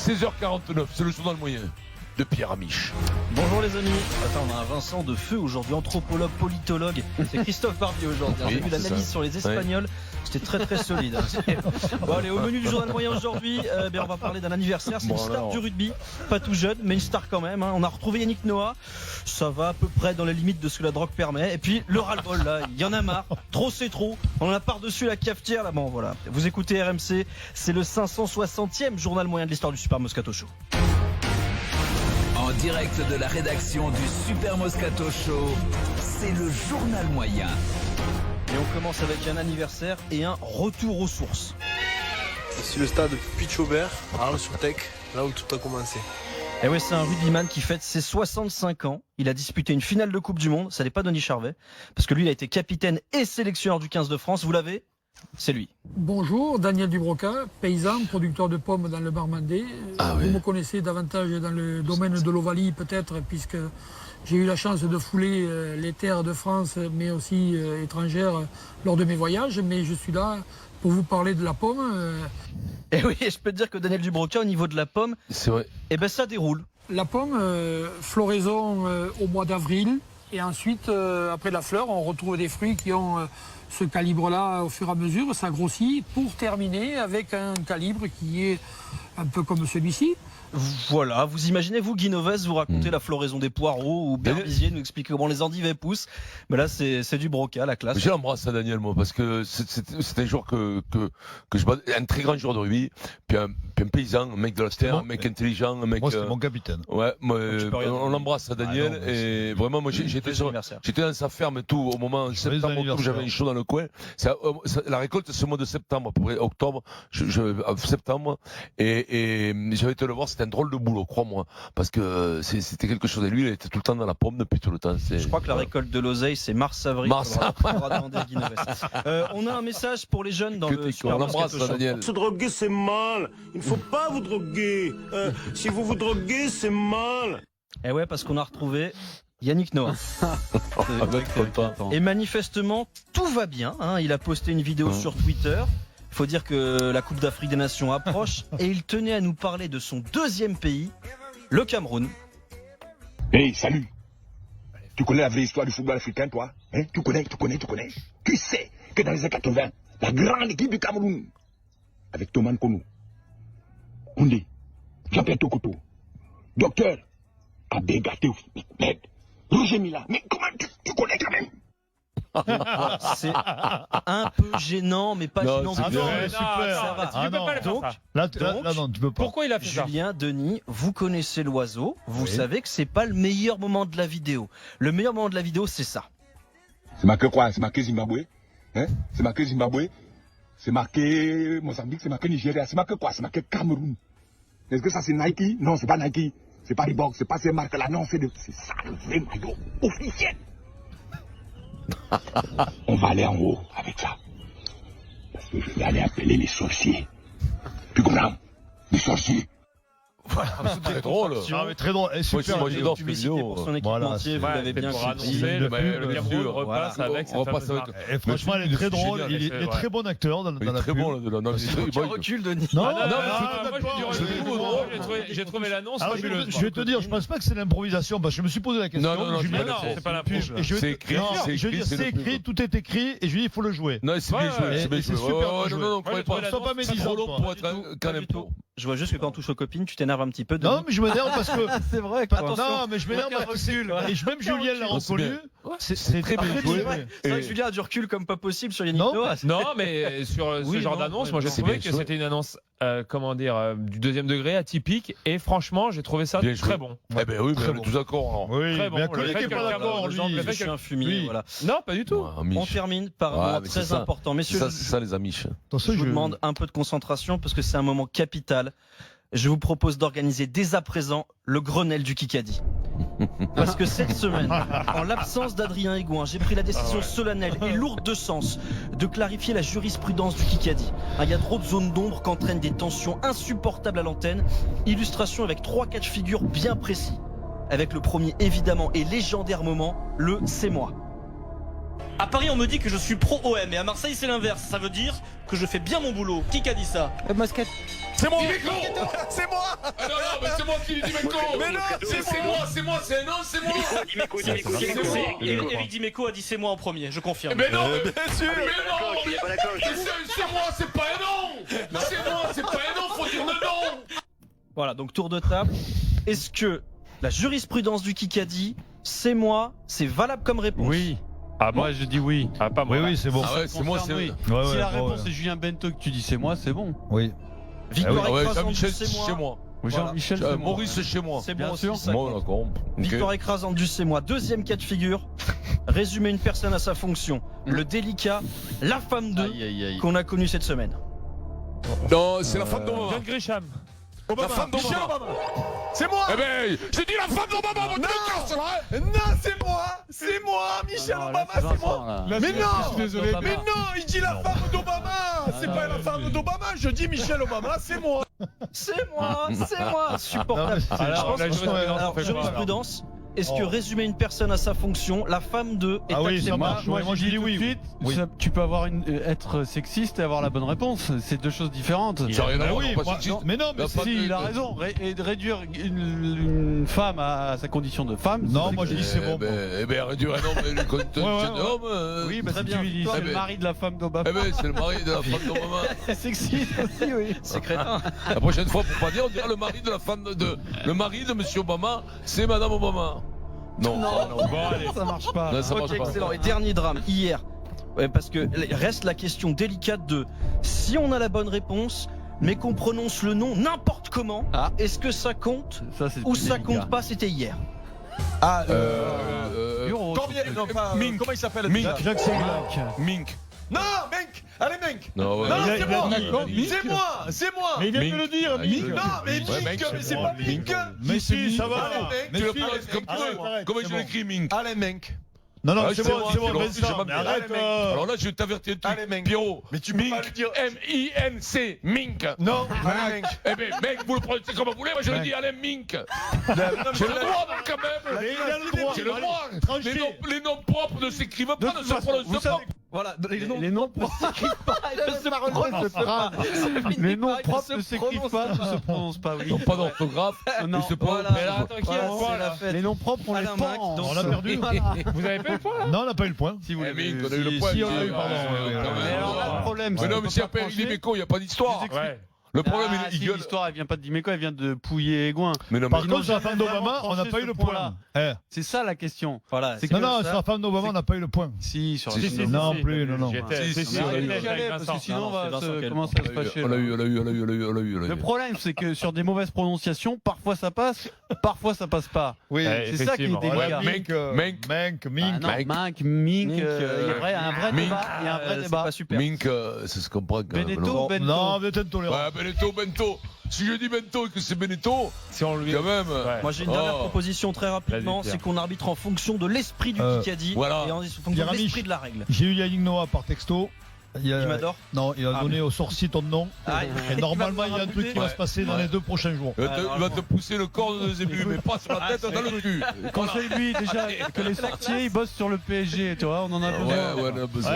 16h49, c'est le journal moyen de Pierre Amiche. Bonjour les amis. Attends, on a un Vincent de feu aujourd'hui, anthropologue, politologue. C'est Christophe Barbier aujourd'hui. J'ai vu l'analyse sur les Espagnols. C'était très solide. Bon allez, au menu du journal moyen aujourd'hui, on va parler d'un anniversaire. C'est une star du rugby, pas tout jeune, mais une star quand même. On a retrouvé Yannick Noah. Ça va à peu près dans les limites de ce que la drogue permet. Et puis le ras-le-bol là, il y en a marre. Trop c'est trop. On en a par-dessus la cafetière là. Bon voilà. Vous écoutez RMC, c'est le 560e journal moyen de l'histoire du Super Moscato Show. En direct de la rédaction du Super Moscato Show, c'est le journal moyen. Et on commence avec un anniversaire et un retour aux sources. Ici le stade Pitch-Aubert, à Arles-sur-Tech, là où tout a commencé. Et ouais, c'est un rugbyman qui fête ses 65 ans. Il a disputé une finale de Coupe du Monde. Ça n'est pas Denis Charvet, parce que lui, il a été capitaine et sélectionneur du 15 de France. Vous l'avez ? C'est lui. Bonjour, Daniel Dubroca, paysan, producteur de pommes dans le Marmandais. Vous me connaissez davantage dans le domaine de l'Ovalie peut-être, puisque j'ai eu la chance de fouler les terres de France, mais aussi étrangères, lors de mes voyages. Mais je suis là pour vous parler de la pomme. Et oui, je peux te dire que Daniel Dubroca, au niveau de la pomme, c'est vrai. Eh ben ça déroule. La pomme, floraison au mois d'avril. Et ensuite, après la fleur, on retrouve des fruits qui ont ce calibre-là au fur et à mesure. Ça grossit pour terminer avec un calibre qui est un peu comme celui-ci. Voilà, vous imaginez, vous, Guy Novès, vous racontez la floraison des poireaux, ou Berbizier nous explique comment les endives poussent. Mais là, c'est du Broca, la classe. J'ai l'embrasse à Daniel, moi, parce que c'est un joueur que je bats, un très grand joueur de rugby, puis un paysan, un mec de la terre, un mec intelligent, un mec. Moi, c'était mon capitaine. Ouais, moi, on l'embrasse à Daniel, et vraiment, moi, j'étais dans sa ferme et tout, au moment septembre, octobre, j'avais un chaud dans le coin. La récolte, c'est ce mois de septembre, à peu près, octobre, septembre, et j'avais été le voir, c'était un drôle de boulot, crois-moi, parce que c'était quelque chose. Et lui, il était tout le temps dans la pomme depuis tout le temps. Je crois que la récolte de l'oseille, c'est mars-avril. On a un message pour les jeunes dans le Super Moscato Show. Daniel. Se droguer, c'est mal. Il ne faut pas vous droguer. Si vous vous droguez, c'est mal. Eh ouais, parce qu'on a retrouvé Yannick Noah. Et manifestement, tout va bien. Il a posté une vidéo sur Twitter. Il faut dire que la Coupe d'Afrique des Nations approche et il tenait à nous parler de son deuxième pays, le Cameroun. Hey, salut. Tu connais la vraie histoire du football africain, toi? Tu connais. Tu sais que dans les années 80, la grande équipe du Cameroun, avec Thomas Nkonou, Koundé, Jean-Pierre Tokoto, Docteur, Abégaté, Roger Mila, mais comment tu connais quand même? C'est un peu gênant, mais pas gênant. Super. Tu peux pas le faire ça. Là, non, tu peux pas. Pourquoi il a fait ça? Julien, Denis, vous connaissez l'oiseau. Vous savez que c'est pas le meilleur moment de la vidéo. Le meilleur moment de la vidéo, c'est ça. C'est marqué quoi? C'est marqué Zimbabwe? C'est marqué Zimbabwe? C'est marqué Mozambique? C'est marqué Nigeria? C'est marqué quoi? C'est marqué Cameroun. Est-ce que ça c'est Nike? Non, c'est pas Nike. C'est pas Reebok. C'est pas ces marques-là. Non, c'est ça le vrai maillot officiel. On va aller en haut avec ça. Parce que je vais aller appeler les sorciers. Tu comprends? Les sorciers. Voilà, c'est très drôle. Mais très drôle. Super. Moi, j'adore cette vidéo. Pour son équipementier, vous l'avez bien compris. Le Cameroun repasse avec. Et franchement, il est très drôle. Il est très bon acteur dans la pub. Très bon. Tu recules, Denis. Non, j'ai trouvé l'annonce. Je vais te dire, je pense pas que c'est l'improvisation, parce que je me suis posé la question. Non, c'est pas la pub. C'est écrit. C'est écrit, tout est écrit, et je lui dis, il faut le jouer. Non, c'est bien joué. C'est super bien joué. Sois pas médisant pour être un canem pro. Je vois juste que quand on touche aux copines, tu t'énerves un petit peu. Non, mais je m'énerve parce que. C'est vrai. Non, mais je m'énerve parce que. Et même Julien l'a reconnu. C'est très bien joué. C'est vrai que Julien a du recul comme pas possible sur Yannick Noah. Non, mais sur ce genre d'annonce, moi j'ai trouvé que c'était une annonce, du deuxième degré, atypique. Et franchement, j'ai trouvé ça très bon. Eh ben oui, on est tous d'accord. Oui, très bon. Mais il n'est pas d'accord, lui. Je suis un fumier, voilà. Non, pas du tout. On termine par un moment très important. Messieurs, c'est ça les Amish. Je vous demande un peu de concentration parce que c'est un moment capital. Je vous propose d'organiser dès à présent le Grenelle du Kikadi. Parce que cette semaine, en l'absence d'Adrien Higuain, j'ai pris la décision solennelle et lourde de sens de clarifier la jurisprudence du Kikadi. Il y a trop de zones d'ombre qu'entraînent des tensions insupportables à l'antenne. Illustration avec 3 cas de figure bien précis. Avec le premier évidemment et légendaire moment, le c'est moi. À Paris, on me dit que je suis pro-OM, et à Marseille, c'est l'inverse. Ça veut dire que je fais bien mon boulot. Qui a dit ça? Mosquette. C'est moi. C'est moi. moi qui lui dis Meco. Mais non, c'est moi, c'est un non, c'est moi. Eric Dimeco a dit c'est moi en premier, je confirme. Mais non, bien sûr. Mais non, c'est moi, c'est pas un non. C'est moi, c'est pas un non, faut dire le non. Voilà, donc tour de table. Est-ce que la jurisprudence du Kikadi, c'est moi, c'est valable comme réponse? Oui. Ah bon? Moi je dis oui. Ah pas moi. Oui, c'est bon. Ah ouais, c'est moi, c'est oui. oui. Si la réponse est Julien Bento que tu dis c'est moi, c'est bon. Oui. Victoire écrasante du Jean-Michel, c'est c'est moi. moi. Jean-Michel, c'est moi. Maurice, chez moi. C'est Bien bon sûr. aussi, ça Moi, compte. d'accord. Victoire écrasante du c'est moi. Deuxième cas de figure. Résumer une personne à sa fonction. Le délicat, la femme d'eux qu'on a connu cette semaine. Non, c'est la femme d'Obama. John Grisham. La femme d'Obama. C'est moi. Eh ben, j'ai dit la femme d'Obama, votre casse là. Non, c'est moi, Michel Obama, c'est moi. Mais non, je suis désolé. Mais non, il dit la femme d'Obama. C'est pas la femme d'Obama. Je dis Michel Obama, c'est moi. C'est moi, supportable. Alors, la jurisprudence. Est-ce que résumer une personne à sa fonction, la femme d'eux est acceptable? Moi, je dis oui. Tu peux être sexiste et avoir la bonne réponse. C'est deux choses différentes. Mais non, mais si, il a raison. Et de réduire une femme à sa condition de femme. Non, moi je dis c'est bon. Eh ben, réduire un homme, le condition d'un homme. Oui, très bien. C'est le mari de la femme d'Obama. Eh ben, c'est le mari de la femme d'Obama. C'est sexiste aussi, oui. C'est crétin. La prochaine fois, pour pas dire, on dira le mari de la femme de. Le mari de Monsieur Obama, c'est Madame Obama. Non, bon, allez, ça marche pas. Non, ça marche pas. Excellent. Et dernier drame, hier. Ouais, parce que reste la question délicate de si on a la bonne réponse, mais qu'on prononce le nom n'importe comment, est-ce que ça compte ou ça compte pas? C'était hier. Mink. Comment il s'appelle? Mink. Mink. Non, Mink. Allez, Mink. Non, c'est moi. Mais il vient de le dire, Mink. Non, mais Mink, mais c'est pas Mink. Mais si, ça va. Tu le prononces comme tu veux. Comment je l'écris, Mink? Allez, Mink. Non, c'est bon, mais arrête. Alors là, je vais t'avertir un truc, Pierrot. Mais tu peux pas le dire. M-I-N-C, Mink. Non, Mink. Eh ben, mec, vous le prononcez comme vous voulez, moi je le dis, Alain Mink. J'ai le droit, quand même. J'ai le droit. Les noms propres ne s'écrivent pas, ne se prononcent pas. Voilà, les noms propres ne s'écrivent pas, ne se prononcent pas. Les noms propres ne s'écrivent pas, ne se prononcent pas. Ils n'ont pas d'orthographe. Non, voilà. Mais là, attends, qui a le point là? Les noms propres, on les pend. On a perdu. Vous avez pas eu le point là? Non, on n'a pas eu le point. Si vous l'avez eu, on a eu le point. Si, on a eu, pardon. Mais alors, le problème, c'est que si après Dimeco, il n'y a pas d'histoire. Le problème, l'histoire, elle vient pas de Dimeco, elle vient de Pouillet et Gouin. Par contre, sur la femme d'Obama, on n'a pas eu le point. C'est ça la question. Voilà. Non, sur la femme d'Obama, on n'a pas eu le point. Si, sur la femme d'Obama. Non plus, non. Si, parce que sinon, on va commencer à se fâcher. On l'a eu. Le problème, c'est que sur des mauvaises prononciations, parfois ça passe, parfois ça passe pas. Oui, c'est ça qui est délicat. Mink. Il y a un vrai débat. Pas super. Mink, c'est ce qu'on comprend. Benetto. Non, vous êtes intolérant. Benetto. Si je dis Bento et que c'est Benetto, si on lui quand même. Moi j'ai une dernière proposition très rapidement, c'est qu'on arbitre en fonction de l'esprit du Kikadi et en fonction de l'esprit de la règle. J'ai eu Yannick Noah par texto. Il m'adore. Non, il a donné au sorcier ton nom. Et normalement, il y a un truc qui va se passer dans les 2 prochains jours. Il va te pousser le corps de début, mais pas sur la tête, dans le cul. Conseille-lui déjà que les sorciers ils bossent sur le PSG, tu vois, on en a besoin. Ouais, on en a besoin.